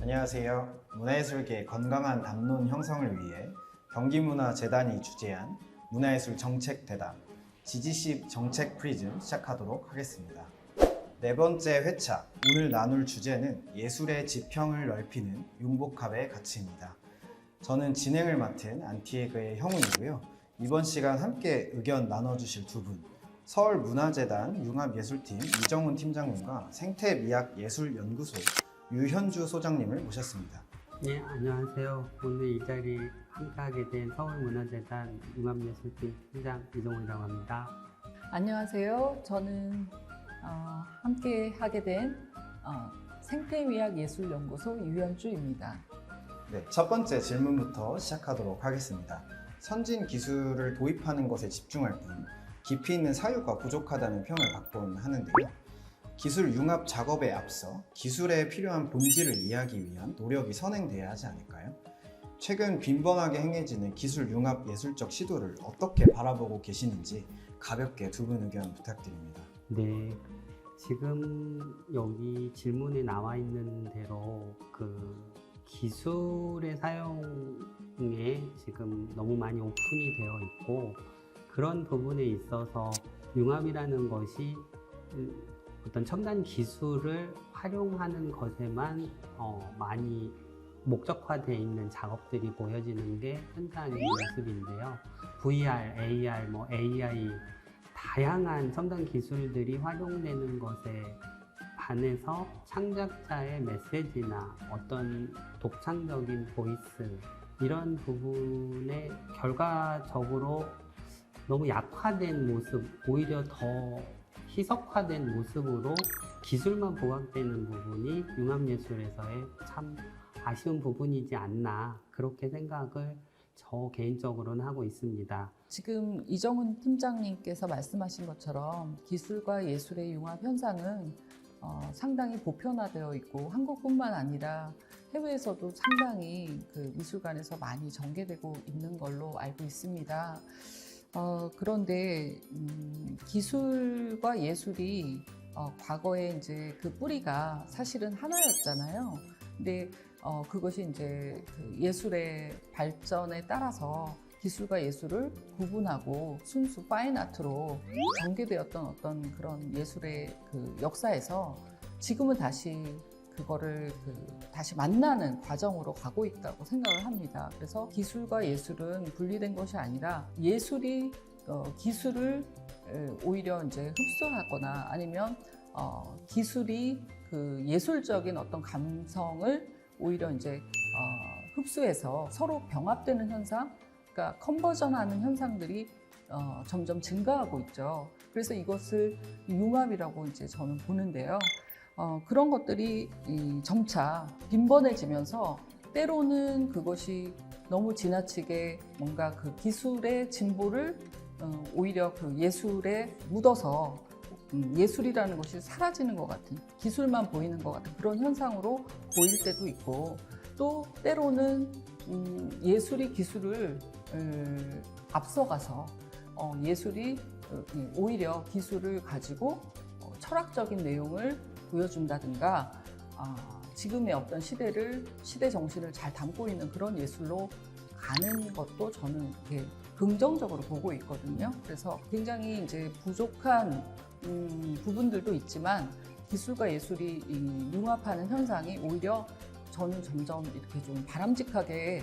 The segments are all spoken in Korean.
안녕하세요. 문화예술계의 건강한 담론 형성을 위해 경기문화재단이 주재한 문화예술 정책대담 GGC 정책 프리즘 시작하도록 하겠습니다. 네 번째 회차, 오늘 나눌 주제는 예술의 지평을 넓히는 융복합의 가치입니다. 저는 진행을 맡은 안티에그의 형훈이고요. 이번 시간 함께 의견 나눠주실 두 분, 서울문화재단 융합예술팀 이정훈 팀장님과 생태미학예술연구소 유현주 소장님을 모셨습니다. 네, 안녕하세요. 오늘 이 자리 함께하게 된 서울문화재단 융합예술팀 팀장 이정훈이라고 합니다. 안녕하세요. 저는 함께 하게 된 생태미학예술연구소 유현주입니다. 네, 첫 번째 질문부터 시작하도록 하겠습니다. 선진 기술을 도입하는 것에 집중할 뿐 깊이 있는 사유가 부족하다는 평을 받곤 하는데요. 기술 융합 작업에 앞서 기술에 필요한 본질을 이해하기 위한 노력이 선행돼야 하지 않을까요? 최근 빈번하게 행해지는 기술 융합 예술적 시도를 어떻게 바라보고 계시는지 가볍게 두 분 의견 부탁드립니다. 네, 지금 여기 질문에 나와 있는 대로 기술의 사용에 지금 너무 많이 오픈이 되어 있고, 그런 부분에 있어서 융합이라는 것이 어떤 첨단 기술을 활용하는 것에만 많이 목적화되어 있는 작업들이 보여지는 게 현장의 모습인데요. VR, AR, AI 다양한 첨단 기술들이 활용되는 것에 반해서 창작자의 메시지나 어떤 독창적인 보이스 이런 부분에 결과적으로 너무 약화된 모습, 오히려 더 희석화된 모습으로 기술만 부각되는 부분이 융합예술에서의 참 아쉬운 부분이지 않나, 그렇게 생각을 저 개인적으로는 하고 있습니다. 지금 이정훈 팀장님께서 말씀하신 것처럼 기술과 예술의 융합 현상은 상당히 보편화되어 있고 한국뿐만 아니라 해외에서도 상당히 그 미술관에서 많이 전개되고 있는 걸로 알고 있습니다. 그런데 기술과 예술이 과거에 이제 그 뿌리가 사실은 하나였잖아요. 근데 그것이 이제 그 예술의 발전에 따라서 기술과 예술을 구분하고 순수 파인 아트로 전개되었던 어떤 그런 예술의 그 역사에서 지금은 다시 그거를 다시 만나는 과정으로 가고 있다고 생각을 합니다. 그래서 기술과 예술은 분리된 것이 아니라 예술이 기술을 오히려 이제 흡수하거나 아니면 기술이 그 예술적인 어떤 감성을 오히려 이제 흡수해서 서로 병합되는 현상, 그러니까 컨버전하는 현상들이 점점 증가하고 있죠. 그래서 이것을 융합이라고 이제 저는 보는데요. 그런 것들이 점차 빈번해지면서 때로는 그것이 너무 지나치게 뭔가 그 기술의 진보를 오히려 그 예술에 묻어서 예술이라는 것이 사라지는 것 같은, 기술만 보이는 것 같은 그런 현상으로 보일 때도 있고, 또 때로는 예술이 기술을 앞서가서 예술이 오히려 기술을 가지고 철학적인 내용을 보여준다든가 지금의 어떤 시대 정신을 잘 담고 있는 그런 예술로 가는 것도 저는 이렇게 긍정적으로 보고 있거든요. 그래서 굉장히 이제 부족한 부분들도 있지만 기술과 예술이 융합하는 현상이 오히려 저는 점점 이렇게 좀 바람직하게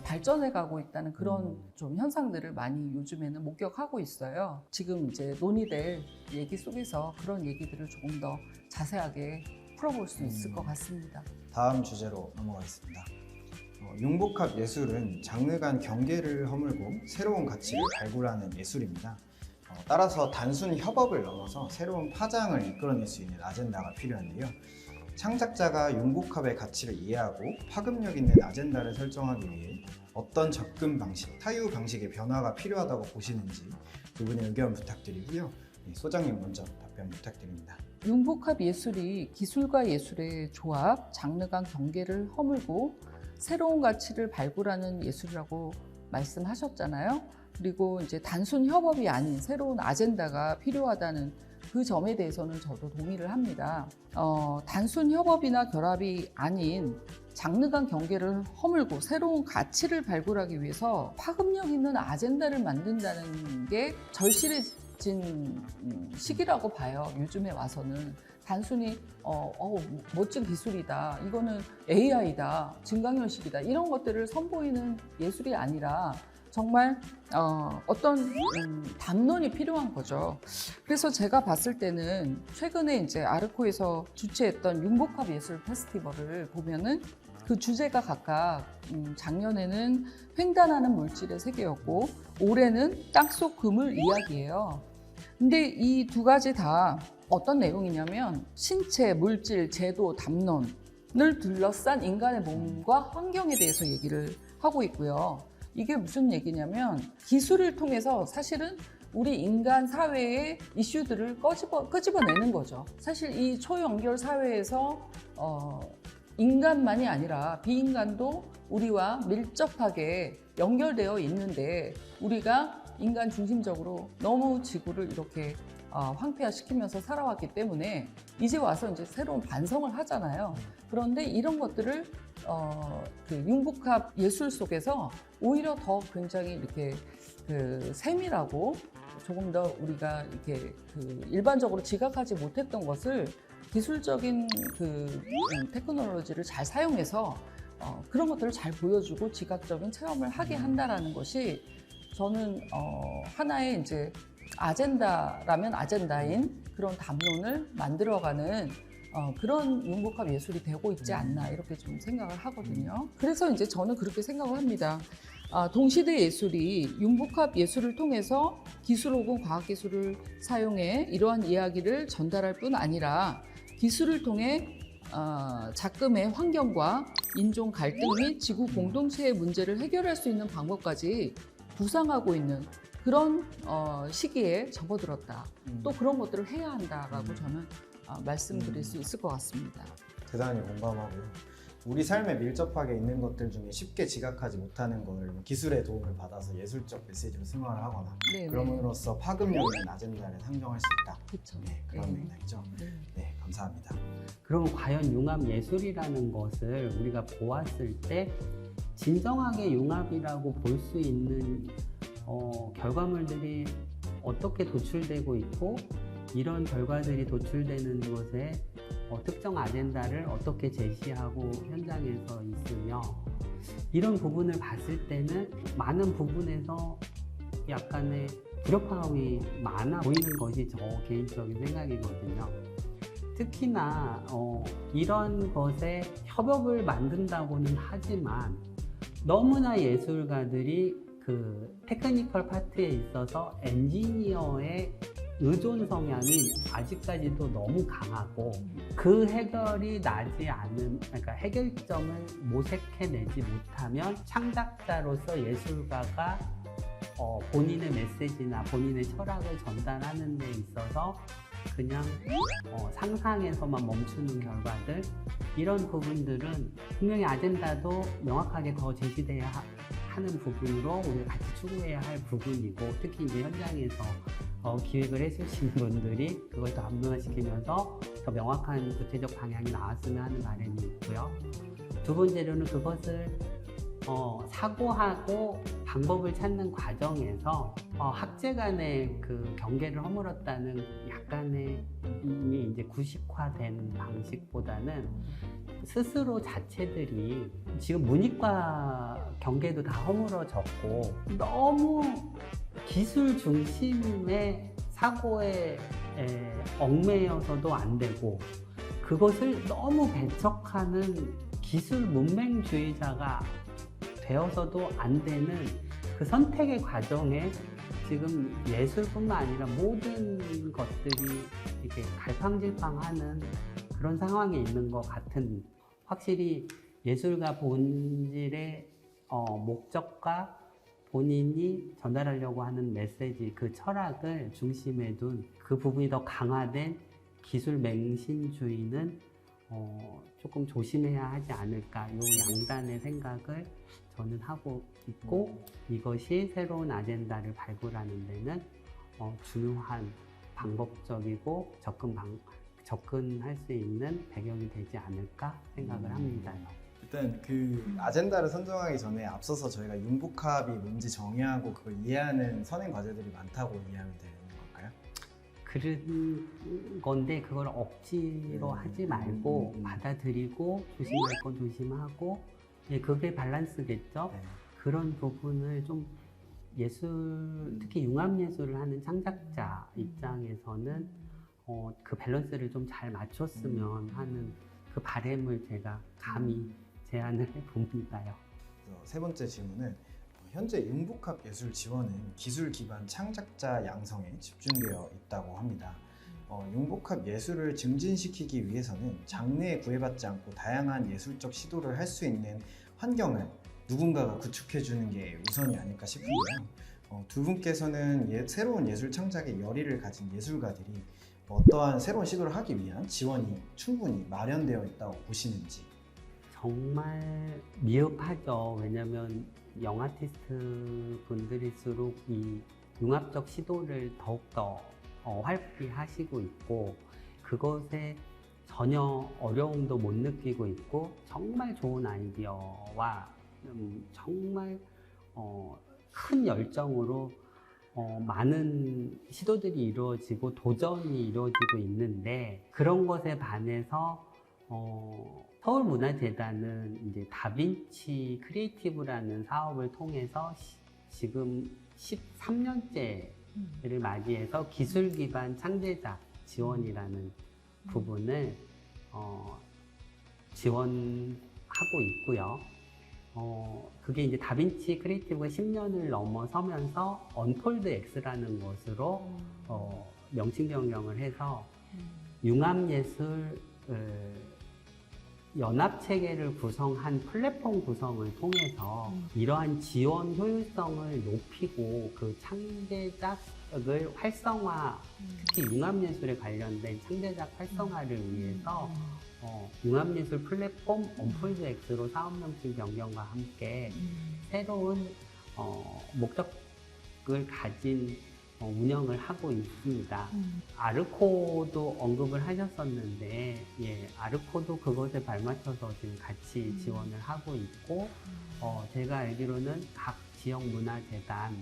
발전해 가고 있다는 그런 좀 현상들을 많이 요즘에는 목격하고 있어요. 지금 이제 논의될 얘기 속에서 그런 얘기들을 조금 더 자세하게 풀어볼 수 있을 것 같습니다. 다음 주제로 넘어가겠습니다. 융복합 예술은 장르 간 경계를 허물고 새로운 가치를 발굴하는 예술입니다. 따라서 단순히 협업을 넘어서 새로운 파장을 이끌어낼 수 있는 아젠다가 필요한데요. 창작자가 융복합의 가치를 이해하고 파급력 있는 아젠다를 설정하기 위해 어떤 접근 방식, 타유 방식의 변화가 필요하다고 보시는지 두 분의 의견 부탁드리고요. 소장님 먼저 답변 부탁드립니다. 융복합 예술이 기술과 예술의 조합, 장르 간 경계를 허물고 새로운 가치를 발굴하는 예술이라고 말씀하셨잖아요. 그리고 이제 단순 협업이 아닌 새로운 아젠다가 필요하다는 그 점에 대해서는 저도 동의를 합니다. 단순 협업이나 결합이 아닌 장르 간 경계를 허물고 새로운 가치를 발굴하기 위해서 파급력 있는 아젠다를 만든다는 게 절실해진 시기라고 봐요. 요즘에 와서는. 단순히 멋진 기술이다, 이거는 AI다, 증강현실이다, 이런 것들을 선보이는 예술이 아니라 정말 어떤 담론이 필요한 거죠. 그래서 제가 봤을 때는 최근에 이제 아르코에서 주최했던 융복합 예술 페스티벌을 보면은 그 주제가 각각 작년에는 횡단하는 물질의 세계였고 올해는 땅속 그물 이야기예요. 근데 이 두 가지 다 어떤 내용이냐면 신체, 물질, 제도, 담론을 둘러싼 인간의 몸과 환경에 대해서 얘기를 하고 있고요. 이게 무슨 얘기냐면 기술을 통해서 사실은 우리 인간 사회의 이슈들을 끄집어내는 거죠. 사실 이 초연결 사회에서 인간만이 아니라 비인간도 우리와 밀접하게 연결되어 있는데 우리가 인간 중심적으로 너무 지구를 이렇게 황폐화시키면서 살아왔기 때문에 이제 와서 이제 새로운 반성을 하잖아요. 그런데 이런 것들을 그 융복합 예술 속에서 오히려 더 굉장히 이렇게 그 세밀하고 조금 더 우리가 이렇게 그 일반적으로 지각하지 못했던 것을 기술적인 그 테크놀로지를 잘 사용해서 그런 것들을 잘 보여주고 지각적인 체험을 하게 한다라는 것이 저는 하나의 이제 아젠다라면 아젠다인 그런 담론을 만들어가는 그런 융복합 예술이 되고 있지 않나 이렇게 좀 생각을 하거든요. 그래서 이제 저는 그렇게 생각을 합니다. 동시대 예술이 융복합 예술을 통해서 기술 혹은 과학기술을 사용해 이러한 이야기를 전달할 뿐 아니라 기술을 통해 작금의 환경과 인종 갈등 및 지구 공동체의 문제를 해결할 수 있는 방법까지 구상하고 있는 그런 시기에 접어들었다. 또 그런 것들을 해야 한다라고 저는 말씀드릴 수 있을 것 같습니다. 대단히 공감하고요. 우리 삶에 밀접하게 있는 것들 중에 쉽게 지각하지 못하는 걸 기술의 도움을 받아서 예술적 메시지로 승화를 하거나 네네. 그럼으로써 파급력 있는 아젠다를 상정할 수 있다. 그렇죠. 네, 그런 네. 맥락이죠. 네. 네, 감사합니다. 그럼 과연 융합 예술이라는 것을 우리가 보았을 때 진정하게 융합이라고 볼 수 있는 결과물들이 어떻게 도출되고 있고 이런 결과들이 도출되는 것에 특정 아젠다를 어떻게 제시하고 현장에서 있으며 이런 부분을 봤을 때는 많은 부분에서 약간의 불협화음이 많아 보이는 것이 저 개인적인 생각이거든요. 특히나 이런 것에 협업을 만든다고는 하지만 너무나 예술가들이 그 테크니컬 파트에 있어서 엔지니어의 의존 성향이 아직까지도 너무 강하고 그 해결이 나지 않은, 그러니까 해결점을 모색해내지 못하면 창작자로서 예술가가 본인의 메시지나 본인의 철학을 전달하는 데 있어서 그냥 상상에서만 멈추는 결과들, 이런 부분들은 분명히 아젠다도 명확하게 더 제시돼야 하는 부분으로 우리가 같이 추구해야 할 부분이고, 특히 이제 현장에서 기획을 해주시는 분들이 그걸 더 암문화시키면서 더 명확한 구체적 방향이 나왔으면 하는 바람이 있고요. 두 번째로는 그것을 사고하고 방법을 찾는 과정에서 학제 간의 그 경계를 허물었다는 약간의 이미 이제 구식화된 방식보다는 스스로 자체들이 지금 문이과 경계도 다 허물어졌고 너무 기술 중심의 사고에 얽매여서도 안 되고, 그것을 너무 배척하는 기술 문맹주의자가 되어서도 안 되는 그 선택의 과정에 지금 예술뿐만 아니라 모든 것들이 이렇게 갈팡질팡하는 그런 상황에 있는 것 같은, 확실히 예술가 본질의 목적과 본인이 전달하려고 하는 메시지, 그 철학을 중심에 둔 그 부분이 더 강화된 기술 맹신주의는 조금 조심해야 하지 않을까, 이 양단의 생각을 저는 하고 있고, 이것이 새로운 아젠다를 발굴하는 데는 중요한 방법적이고 접근할 수 있는 배경이 되지 않을까 생각을 합니다. 일단 그 아젠다를 선정하기 전에 앞서서 저희가 융복합이 뭔지 정의하고 그걸 이해하는 선행 과제들이 많다고 이해하면 되는 걸까요? 그런 건데 그걸 억지로 하지 말고 받아들이고 조심할 건 조심하고 예, 그게 밸런스겠죠. 네. 그런 부분을 좀 예술, 특히 융합예술을 하는 창작자 입장에서는 그 밸런스를 좀 잘 맞췄으면 하는 그 바람을 제가 감히 제안을 해봅니다요. 그래서 세 번째 질문은 현재 융복합 예술 지원은 기술 기반 창작자 양성에 집중되어 있다고 합니다. 융복합 예술을 증진시키기 위해서는 장르에 구애받지 않고 다양한 예술적 시도를 할 수 있는 환경을 누군가가 구축해 주는 게 우선이 아닐까 싶은데요. 두 분께서는 새로운 예술 창작에 열의를 가진 예술가들이 어떠한 새로운 시도를 하기 위한 지원이 충분히 마련되어 있다고 보시는지. 정말 미흡하죠. 왜냐하면 영아티스트 분들일수록 이 융합적 시도를 더욱더 활발히 하시고 있고 그것에 전혀 어려움도 못 느끼고 있고 정말 좋은 아이디어와 정말 큰 열정으로 많은 시도들이 이루어지고 도전이 이루어지고 있는데 그런 것에 반해서 서울문화재단은 이제 다빈치 크리에이티브라는 사업을 통해서 지금 13년째를 맞이해서 기술 기반 창제작 지원이라는 부분을 지원하고 있고요. 그게 이제 다빈치 크리에이티브가 10년을 넘어서면서 언폴드 X라는 것으로 명칭 변경을 해서 융합예술 연합 체계를 구성한 플랫폼 구성을 통해서 이러한 지원 효율성을 높이고 그 창제작을 활성화, 특히 융합예술에 관련된 창제작 활성화를 위해서 융합예술 플랫폼 언폴드 X로 사업 명칭 변경과 함께 새로운 목적을 가진 운영을 하고 있습니다. 아르코도 언급을 하셨었는데, 예, 아르코도 그것에 발맞춰서 지금 같이 지원을 하고 있고, 제가 알기로는 각 지역 문화재단,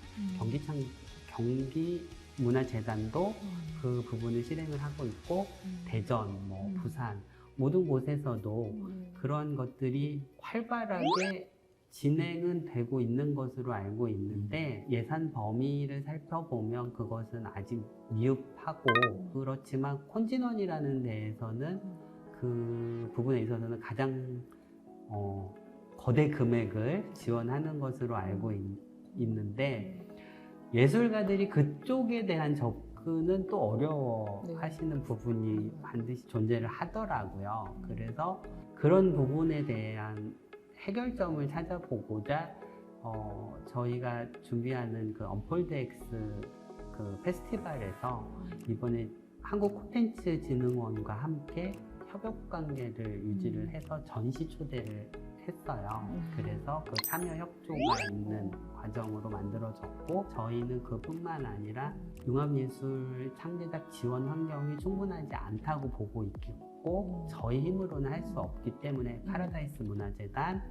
경기 문화재단도 그 부분을 실행을 하고 있고, 대전, 부산, 모든 곳에서도 그런 것들이 활발하게 진행은 되고 있는 것으로 알고 있는데 예산 범위를 살펴보면 그것은 아직 미흡하고 그렇지만 콘진원이라는 데에서는 그 부분에 있어서는 가장 거대 금액을 지원하는 것으로 알고 있는데 예술가들이 그쪽에 대한 접근은 또 어려워 하시는 부분이 반드시 존재를 하더라고요. 그래서 그런 부분에 대한 해결점을 찾아보고자 저희가 준비하는 그 언폴드 X 그 페스티벌에서 이번에 한국콘텐츠진흥원과 함께 협업 관계를 유지를 해서 전시 초대를 했어요. 그래서 그 참여 협조가 있는 과정으로 만들어졌고 저희는 그뿐만 아니라 융합예술 창제작 지원 환경이 충분하지 않다고 보고 있고 저희 힘으로는 할 수 없기 때문에 파라다이스 문화재단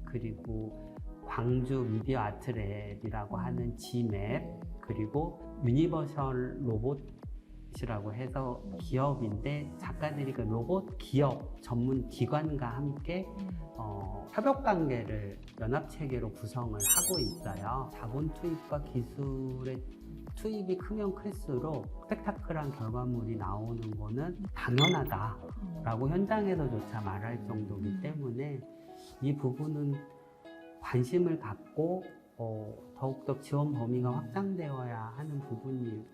그리고 광주 미디어 아트랩이라고 하는 G맵 그리고 유니버셜 로봇이라고 해서 기업인데 작가들이 그 로봇 기업 전문 기관과 함께 협업 관계를 연합 체계로 구성을 하고 있어요. 자본 투입과 기술의 투입이 크면 클수록 스펙타클한 결과물이 나오는 거는 당연하다라고 현장에서조차 말할 정도이기 때문에 이 부분은 관심을 갖고 더욱더 지원 범위가 확장되어야 하는 부분이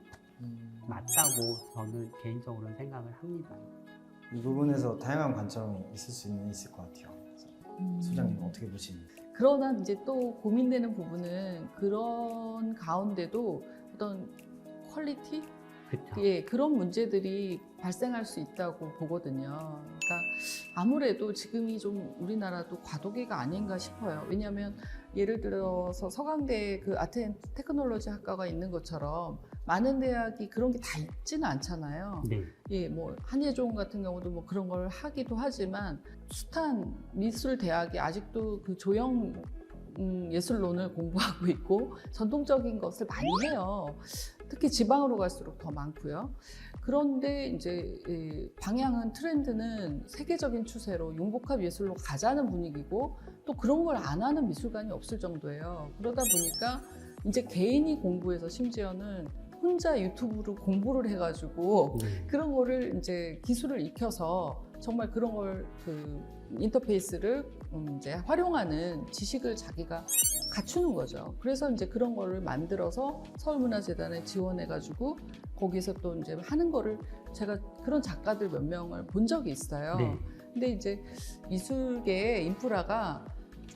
맞다고 저는 개인적으로 생각을 합니다. 이 부분에서 다양한 관점이 있을 수는 있을 것 같아요. 소장님 어떻게 보십니까? 그러나 이제 또 고민되는 부분은 그런 가운데도 어떤 퀄리티? 그렇죠. 예, 그런 문제들이 발생할 수 있다고 보거든요. 그러니까 아무래도 지금이 좀 우리나라도 과도기가 아닌가 싶어요. 왜냐하면 예를 들어서 서강대 그 아트 앤 테크놀로지 학과가 있는 것처럼 많은 대학이 그런 게 다 있지는 않잖아요. 네. 예, 뭐 한예종 같은 경우도 뭐 그런 걸 하기도 하지만 숱한 미술 대학이 아직도 그 조형 예술론을 공부하고 있고 전통적인 것을 많이 해요. 특히 지방으로 갈수록 더 많고요. 그런데 이제 방향은 트렌드는 세계적인 추세로 융복합 예술로 가자는 분위기고 또 그런 걸 안 하는 미술관이 없을 정도예요. 그러다 보니까 이제 개인이 공부해서 심지어는 혼자 유튜브로 공부를 해가지고 네. 그런 거를 이제 기술을 익혀서 정말 그런 걸 그 인터페이스를 이제 활용하는 지식을 자기가 갖추는 거죠. 그래서 이제 그런 거를 만들어서 서울문화재단에 지원해가지고 거기서 또 이제 하는 거를 제가 그런 작가들 몇 명을 본 적이 있어요. 네. 근데 이제 미술계의 인프라가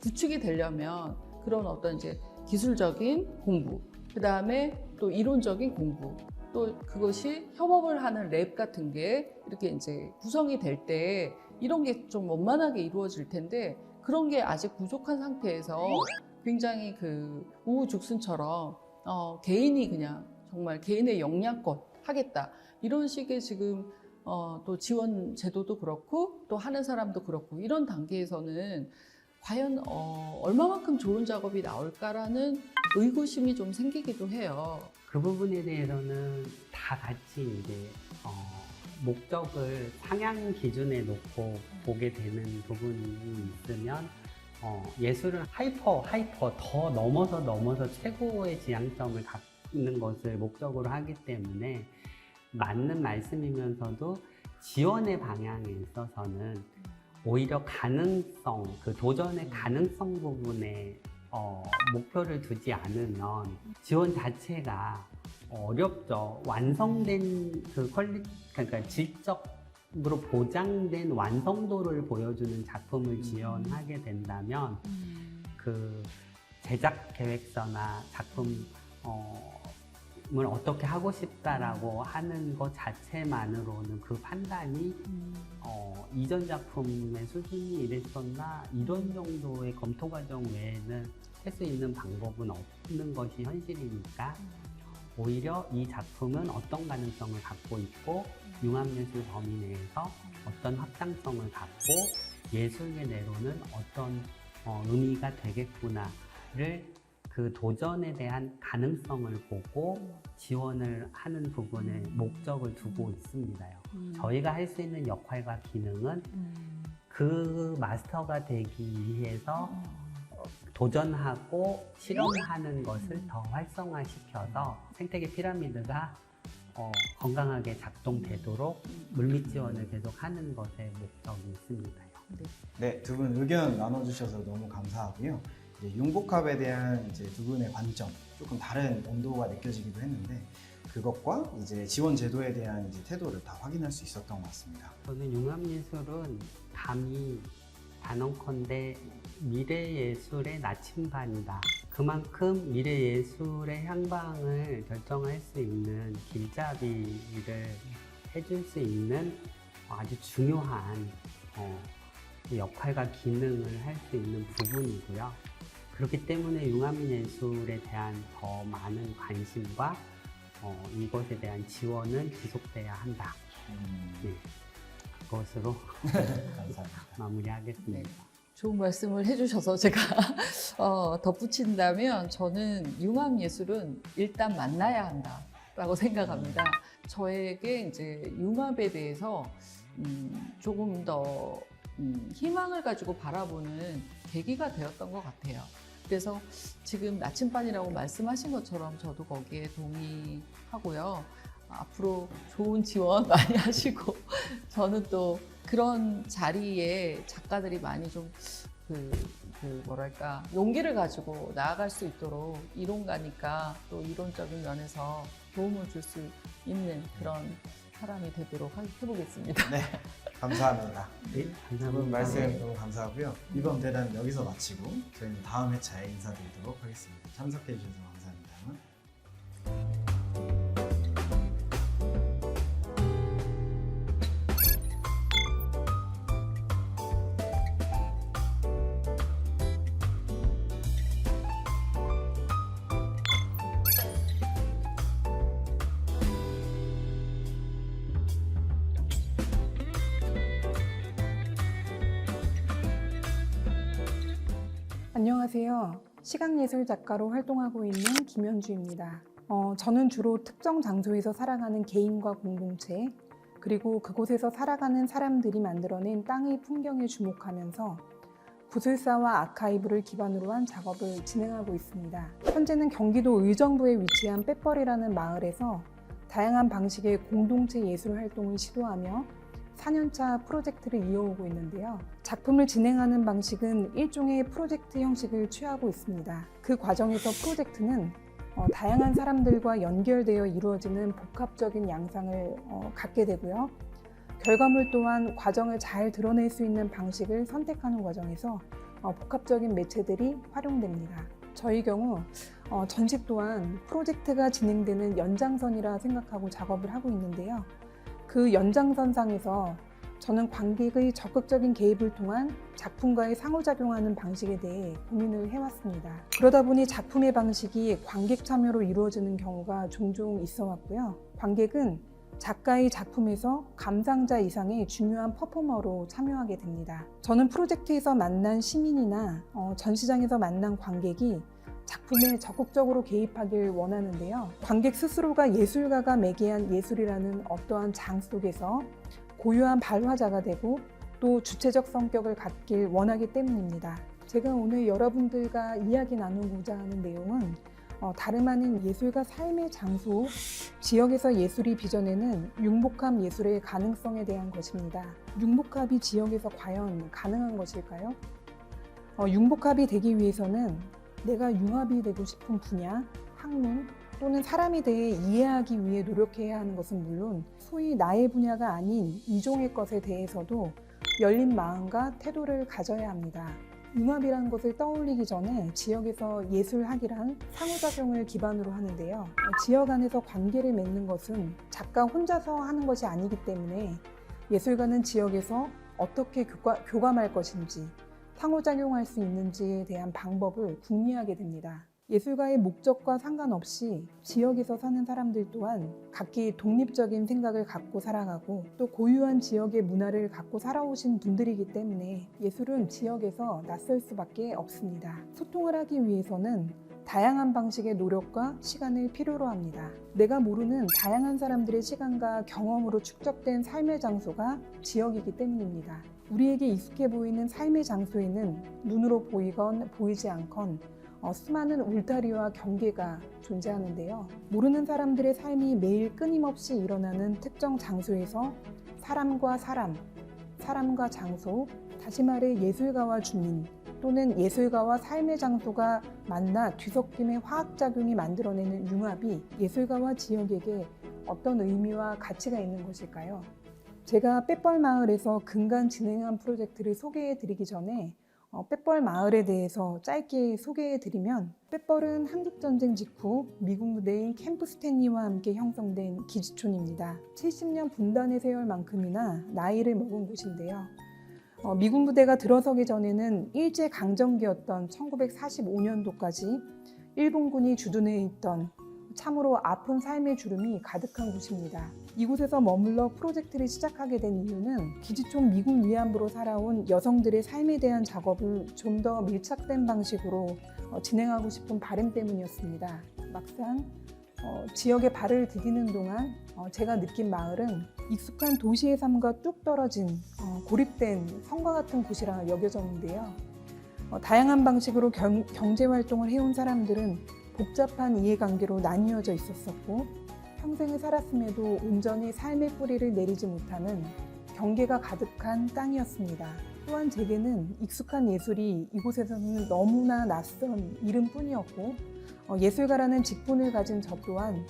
구축이 되려면 그런 어떤 이제 기술적인 공부, 그 다음에 또 이론적인 공부, 또 그것이 협업을 하는 랩 같은 게 이렇게 이제 구성이 될 때 이런 게 좀 원만하게 이루어질 텐데 그런 게 아직 부족한 상태에서 굉장히 그 우후죽순처럼 개인이 그냥 정말 개인의 역량껏 하겠다 이런 식의 지금 또 지원 제도도 그렇고 또 하는 사람도 그렇고 이런 단계에서는 과연 얼마만큼 좋은 작업이 나올까라는 의구심이 좀 생기기도 해요. 그 부분에 대해서는 다 같이 이제 목적을 상향 기준에 놓고 보게 되는 부분이 있으면 예술은 하이퍼 더 넘어서 최고의 지향점을 갖는 것을 목적으로 하기 때문에 맞는 말씀이면서도 지원의 방향에 있어서는 오히려 가능성, 그 도전의 가능성 부분에 목표를 두지 않으면 지원 자체가 어렵죠. 완성된 그 그러니까 질적으로 보장된 완성도를 보여주는 작품을 지원하게 된다면 그 제작 계획서나 작품을 어떻게 하고 싶다라고 하는 것 자체만으로는 그 판단이 이전 작품의 수준이 이랬었나 이런 정도의 검토 과정 외에는 할 수 있는 방법은 없는 것이 현실이니까 오히려 이 작품은 어떤 가능성을 갖고 있고 융합예술 범위 내에서 어떤 확장성을 갖고 예술계 내로는 어떤 의미가 되겠구나를 그 도전에 대한 가능성을 보고 지원을 하는 부분에 목적을 두고 있습니다요. 저희가 할 수 있는 역할과 기능은 그 마스터가 되기 위해서 도전하고 실험하는 것을 더 활성화시켜서 생태계 피라미드가 건강하게 작동되도록 물밑 지원을 계속하는 것에 목적이 있습니다요. 네, 두 분 의견 나눠주셔서 너무 감사하고요. 이제 융복합에 대한 이제 두 분의 관점 조금 다른 온도가 느껴지기도 했는데 그것과 이제 지원 제도에 대한 이제 태도를 다 확인할 수 있었던 것 같습니다. 저는 융합예술은 감히 단언컨대 미래예술의 나침반이다. 그만큼 미래예술의 향방을 결정할 수 있는 길잡이를 해줄 수 있는 아주 중요한 역할과 기능을 할 수 있는 부분이고요. 그렇기 때문에 융합예술에 대한 더 많은 관심과 이것에 대한 지원은 지속돼야 한다. 네, 그것으로 감사합니다. 마무리하겠습니다. 네. 좋은 말씀을 해주셔서 제가 덧붙인다면 저는 융합예술은 일단 만나야 한다라고 생각합니다. 저에게 이제 융합에 대해서 조금 더 희망을 가지고 바라보는 계기가 되었던 것 같아요. 그래서 지금 나침반이라고 말씀하신 것처럼 저도 거기에 동의하고요. 앞으로 좋은 지원 많이 하시고 저는 또 그런 자리에 작가들이 많이 좀 뭐랄까 용기를 가지고 나아갈 수 있도록 이론가니까 또 이론적인 면에서 도움을 줄 수 있는 그런 사람이 되도록 해보겠습니다. 네, 감사합니다. 네, 두 분 감사합니다. 말씀 너무 감사하고요. 이번 대담 여기서 마치고 저희는 다음 회차에 인사드리도록 하겠습니다. 참석해 주셔서 감사합니다. 안녕하세요. 시각예술 작가로 활동하고 있는 김현주입니다. 저는 주로 특정 장소에서 살아가는 개인과 공동체, 그리고 그곳에서 살아가는 사람들이 만들어낸 땅의 풍경에 주목하면서 구술사와 아카이브를 기반으로 한 작업을 진행하고 있습니다. 현재는 경기도 의정부에 위치한 빼뻘이라는 마을에서 다양한 방식의 공동체 예술 활동을 시도하며 4년차 프로젝트를 이어오고 있는데요. 작품을 진행하는 방식은 일종의 프로젝트 형식을 취하고 있습니다. 그 과정에서 프로젝트는 다양한 사람들과 연결되어 이루어지는 복합적인 양상을 갖게 되고요. 결과물 또한 과정을 잘 드러낼 수 있는 방식을 선택하는 과정에서 복합적인 매체들이 활용됩니다. 저희 경우 전시 또한 프로젝트가 진행되는 연장선이라 생각하고 작업을 하고 있는데요. 그 연장선상에서 저는 관객의 적극적인 개입을 통한 작품과의 상호작용하는 방식에 대해 고민을 해왔습니다. 그러다 보니 작품의 방식이 관객 참여로 이루어지는 경우가 종종 있어 왔고요. 관객은 작가의 작품에서 감상자 이상의 중요한 퍼포머로 참여하게 됩니다. 저는 프로젝트에서 만난 시민이나 전시장에서 만난 관객이 작품에 적극적으로 개입하길 원하는데요. 관객 스스로가 예술가가 매개한 예술이라는 어떠한 장 속에서 고유한 발화자가 되고 또 주체적 성격을 갖길 원하기 때문입니다. 제가 오늘 여러분들과 이야기 나누고자 하는 내용은 다름 아닌 예술가 삶의 장소, 지역에서 예술이 빚어내는 융복합 예술의 가능성에 대한 것입니다. 융복합이 지역에서 과연 가능한 것일까요? 융복합이 되기 위해서는 내가 융합이 되고 싶은 분야, 학문 또는 사람에 대해 이해하기 위해 노력해야 하는 것은 물론 소위 나의 분야가 아닌 이종의 것에 대해서도 열린 마음과 태도를 가져야 합니다. 융합이라는 것을 떠올리기 전에 지역에서 예술학이란 상호작용을 기반으로 하는데요. 지역 안에서 관계를 맺는 것은 작가 혼자서 하는 것이 아니기 때문에 예술가는 지역에서 어떻게 교감할 것인지, 상호작용할 수 있는지에 대한 방법을 궁리하게 됩니다. 예술가의 목적과 상관없이 지역에서 사는 사람들 또한 각기 독립적인 생각을 갖고 살아가고 또 고유한 지역의 문화를 갖고 살아오신 분들이기 때문에 예술은 지역에서 낯설 수밖에 없습니다. 소통을 하기 위해서는 다양한 방식의 노력과 시간을 필요로 합니다. 내가 모르는 다양한 사람들의 시간과 경험으로 축적된 삶의 장소가 지역이기 때문입니다. 우리에게 익숙해 보이는 삶의 장소에는 눈으로 보이건 보이지 않건 수많은 울타리와 경계가 존재하는데요. 모르는 사람들의 삶이 매일 끊임없이 일어나는 특정 장소에서 사람과 사람, 사람과 장소, 다시 말해 예술가와 주민 또는 예술가와 삶의 장소가 만나 뒤섞임의 화학작용이 만들어내는 융합이 예술가와 지역에게 어떤 의미와 가치가 있는 것일까요? 제가 빼뻘 마을에서 근간 진행한 프로젝트를 소개해 드리기 전에 빼뻘 마을에 대해서 짧게 소개해 드리면 빼뻘은 한국전쟁 직후 미군 부대인 캠프 스탠리와 함께 형성된 기지촌입니다. 70년 분단의 세월만큼이나 나이를 먹은 곳인데요. 미군 부대가 들어서기 전에는 일제강점기였던 1945년도까지 일본군이 주둔해 있던 참으로 아픈 삶의 주름이 가득한 곳입니다. 이곳에서 머물러 프로젝트를 시작하게 된 이유는 기지촌 미군 위안부로 살아온 여성들의 삶에 대한 작업을 좀 더 밀착된 방식으로 진행하고 싶은 바람 때문이었습니다. 막상 지역에 발을 디디는 동안 제가 느낀 마을은 익숙한 도시의 삶과 뚝 떨어진 고립된 성과 같은 곳이라 여겨졌는데요. 다양한 방식으로 경제활동을 해온 사람들은 복잡한 이해관계로 나뉘어져 있었었고 평생을 살았음에도 온전히 삶의 뿌리를 내리지 못하는 경계가 가득한 땅이었습니다. 또한 제게는 익숙한 예술이 이곳에서는 너무나 낯선 이름뿐이었고 예술가라는 직분을 가진 저 또한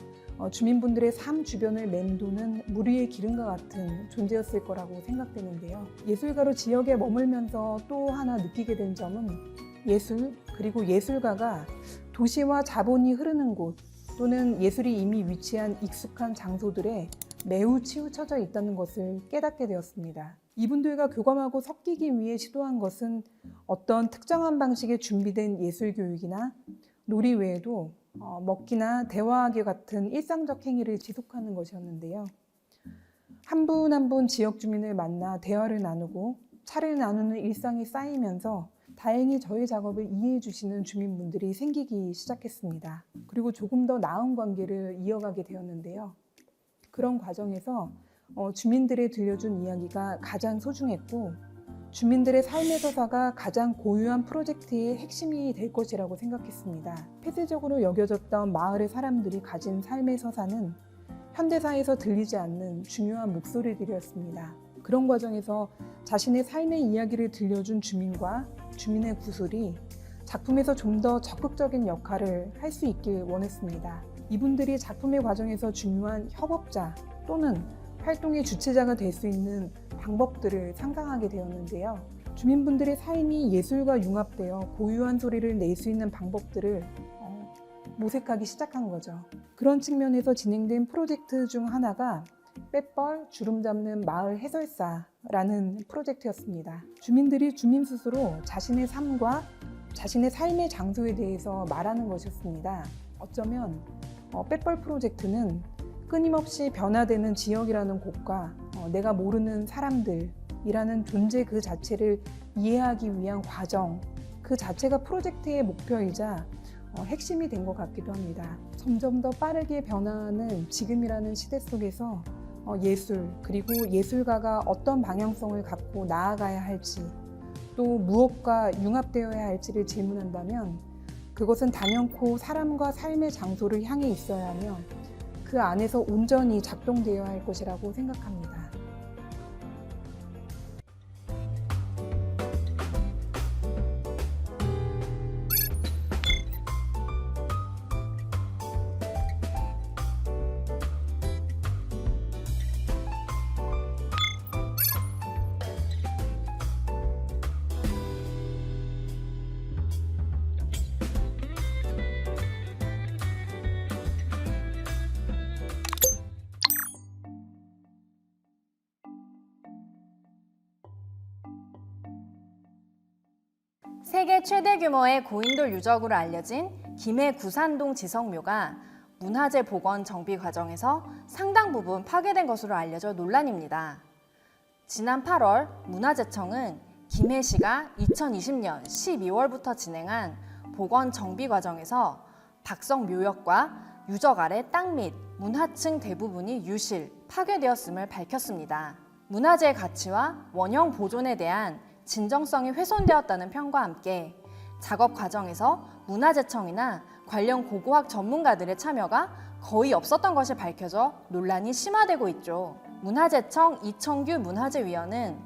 주민분들의 삶 주변을 맴도는 물 위의 기름과 같은 존재였을 거라고 생각되는데요. 예술가로 지역에 머물면서 또 하나 느끼게 된 점은 예술 그리고 예술가가 도시와 자본이 흐르는 곳 또는 예술이 이미 위치한 익숙한 장소들에 매우 치우쳐져 있다는 것을 깨닫게 되었습니다. 이분들과 교감하고 섞이기 위해 시도한 것은 어떤 특정한 방식의 준비된 예술 교육이나 놀이 외에도 먹기나 대화하기 같은 일상적 행위를 지속하는 것이었는데요. 한 분 한 분 지역 주민을 만나 대화를 나누고 차를 나누는 일상이 쌓이면서 다행히 저희 작업을 이해해 주시는 주민분들이 생기기 시작했습니다. 그리고 조금 더 나은 관계를 이어가게 되었는데요. 그런 과정에서 주민들의 들려준 이야기가 가장 소중했고 주민들의 삶의 서사가 가장 고유한 프로젝트의 핵심이 될 것이라고 생각했습니다. 폐쇄적으로 여겨졌던 마을의 사람들이 가진 삶의 서사는 현대사에서 들리지 않는 중요한 목소리들이었습니다. 그런 과정에서 자신의 삶의 이야기를 들려준 주민과 주민의 구슬이 작품에서 좀 더 적극적인 역할을 할 수 있길 원했습니다. 이분들이 작품의 과정에서 중요한 협업자 또는 활동의 주체자가 될 수 있는 방법들을 상상하게 되었는데요. 주민분들의 삶이 예술과 융합되어 고유한 소리를 낼 수 있는 방법들을 모색하기 시작한 거죠. 그런 측면에서 진행된 프로젝트 중 하나가 뺏벌 주름 잡는 마을 해설사라는 프로젝트였습니다. 주민들이 주민 스스로 자신의 삶과 자신의 삶의 장소에 대해서 말하는 것이었습니다. 어쩌면 뺏벌 프로젝트는 끊임없이 변화되는 지역이라는 곳과 내가 모르는 사람들이라는 존재 그 자체를 이해하기 위한 과정, 그 자체가 프로젝트의 목표이자 핵심이 된 것 같기도 합니다. 점점 더 빠르게 변화하는 지금이라는 시대 속에서 예술, 그리고 예술가가 어떤 방향성을 갖고 나아가야 할지, 또 무엇과 융합되어야 할지를 질문한다면 그것은 단연코 사람과 삶의 장소를 향해 있어야 하며 그 안에서 온전히 작동되어야 할 것이라고 생각합니다. 세계 최대 규모의 고인돌 유적으로 알려진 김해 구산동 지성묘가 문화재 복원 정비 과정에서 상당 부분 파괴된 것으로 알려져 논란입니다. 지난 8월 문화재청은 김해시가 2020년 12월부터 진행한 복원 정비 과정에서 박성 묘역과 유적 아래 땅 및 문하층 대부분이 유실, 파괴되었음을 밝혔습니다. 문화재의 가치와 원형 보존에 대한 진정성이 훼손되었다는 평과 함께 작업 과정에서 문화재청이나 관련 고고학 전문가들의 참여가 거의 없었던 것이 밝혀져 논란이 심화되고 있죠. 문화재청 이청규 문화재위원은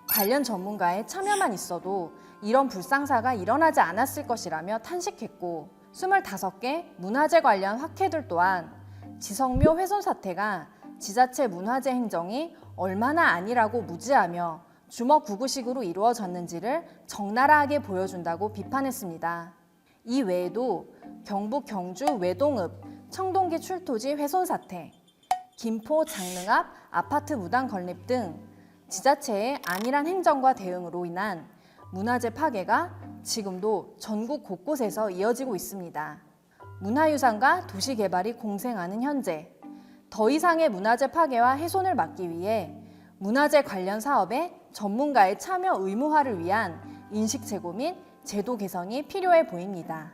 관련 전문가의 참여만 있어도 이런 불상사가 일어나지 않았을 것이라며 탄식했고 25개 문화재 관련 학회들 또한 지성묘 훼손 사태가 지자체 문화재 행정이 얼마나 안일하고 무지하며 주먹구구식으로 이루어졌는지를 적나라하게 보여준다고 비판했습니다. 이 외에도 경북 경주 외동읍 청동기 출토지 훼손 사태, 김포 장릉 앞 아파트 무단 건립 등 지자체의 안일한 행정과 대응으로 인한 문화재 파괴가 지금도 전국 곳곳에서 이어지고 있습니다. 문화유산과 도시개발이 공생하는 현재, 더 이상의 문화재 파괴와 훼손을 막기 위해 문화재 관련 사업에 전문가의 참여 의무화를 위한 인식 제고 및 제도 개선이 필요해 보입니다.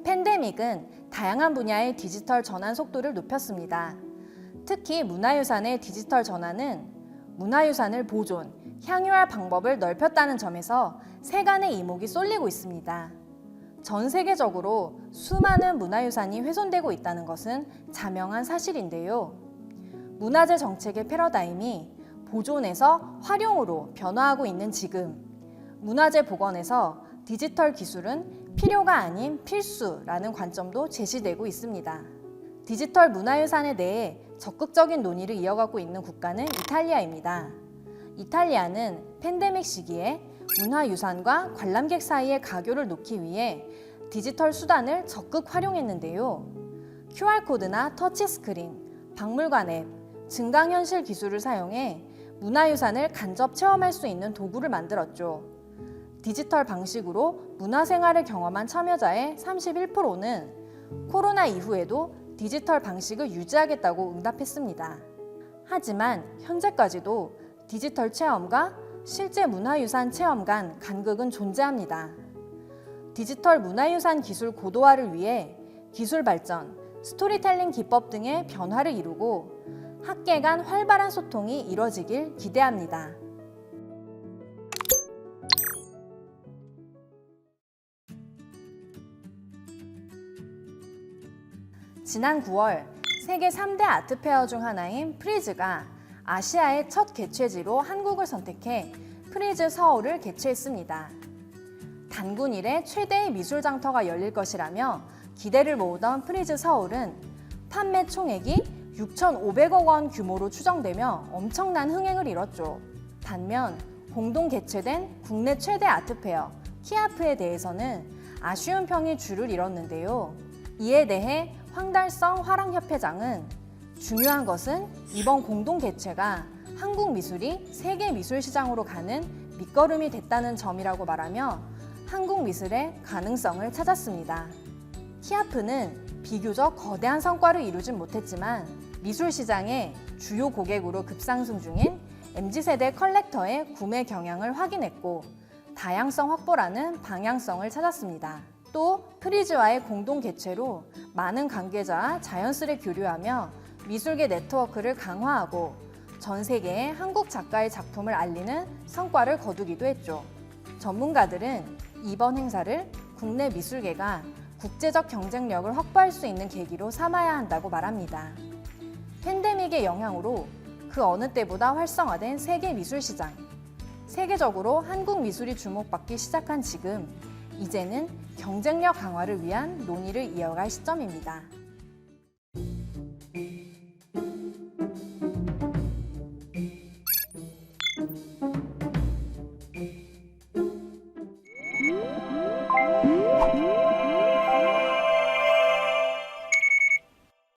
팬데믹은 다양한 분야의 디지털 전환 속도를 높였습니다. 특히 문화유산의 디지털 전환은 문화유산을 보존, 향유할 방법을 넓혔다는 점에서 세간의 이목이 쏠리고 있습니다. 전 세계적으로 수많은 문화유산이 훼손되고 있다는 것은 자명한 사실인데요. 문화재 정책의 패러다임이 보존에서 활용으로 변화하고 있는 지금, 문화재 복원에서 디지털 기술은 필요가 아닌 필수라는 관점도 제시되고 있습니다. 디지털 문화유산에 대해 적극적인 논의를 이어가고 있는 국가는 이탈리아입니다. 이탈리아는 팬데믹 시기에 문화유산과 관람객 사이의 가교를 놓기 위해 디지털 수단을 적극 활용했는데요. QR코드나 터치스크린, 박물관 앱, 증강현실 기술을 사용해 문화유산을 간접 체험할 수 있는 도구를 만들었죠. 디지털 방식으로 문화생활을 경험한 참여자의 31%는 코로나 이후에도 디지털 방식을 유지하겠다고 응답했습니다. 하지만 현재까지도 디지털 체험과 실제 문화유산 체험 간 간극은 존재합니다. 디지털 문화유산 기술 고도화를 위해 기술 발전, 스토리텔링 기법 등의 변화를 이루고 학계 간 활발한 소통이 이뤄지길 기대합니다. 지난 9월 세계 3대 아트페어 중 하나인 프리즈가 아시아의 첫 개최지로 한국을 선택해 프리즈 서울을 개최했습니다. 단군 이래 최대의 미술 장터가 열릴 것이라며 기대를 모으던 프리즈 서울은 판매 총액이 6,500억 원 규모로 추정되며 엄청난 흥행을 이뤘죠. 반면 공동 개최된 국내 최대 아트페어 키아프에 대해서는 아쉬운 평이 주를 이뤘는데요. 이에 대해 황달성 화랑협회장은 중요한 것은 이번 공동 개최가 한국 미술이 세계 미술 시장으로 가는 밑거름이 됐다는 점이라고 말하며 한국 미술의 가능성을 찾았습니다. 키아프는 비교적 거대한 성과를 이루진 못했지만 미술 시장의 주요 고객으로 급상승 중인 MZ세대 컬렉터의 구매 경향을 확인했고 다양성 확보라는 방향성을 찾았습니다. 또 프리즈와의 공동 개최로 많은 관계자와 자연스레 교류하며 미술계 네트워크를 강화하고 전 세계에 한국 작가의 작품을 알리는 성과를 거두기도 했죠. 전문가들은 이번 행사를 국내 미술계가 국제적 경쟁력을 확보할 수 있는 계기로 삼아야 한다고 말합니다. 팬데믹의 영향으로 그 어느 때보다 활성화된 세계 미술 시장. 세계적으로 한국 미술이 주목받기 시작한 지금, 이제는 경쟁력 강화를 위한 논의를 이어갈 시점입니다.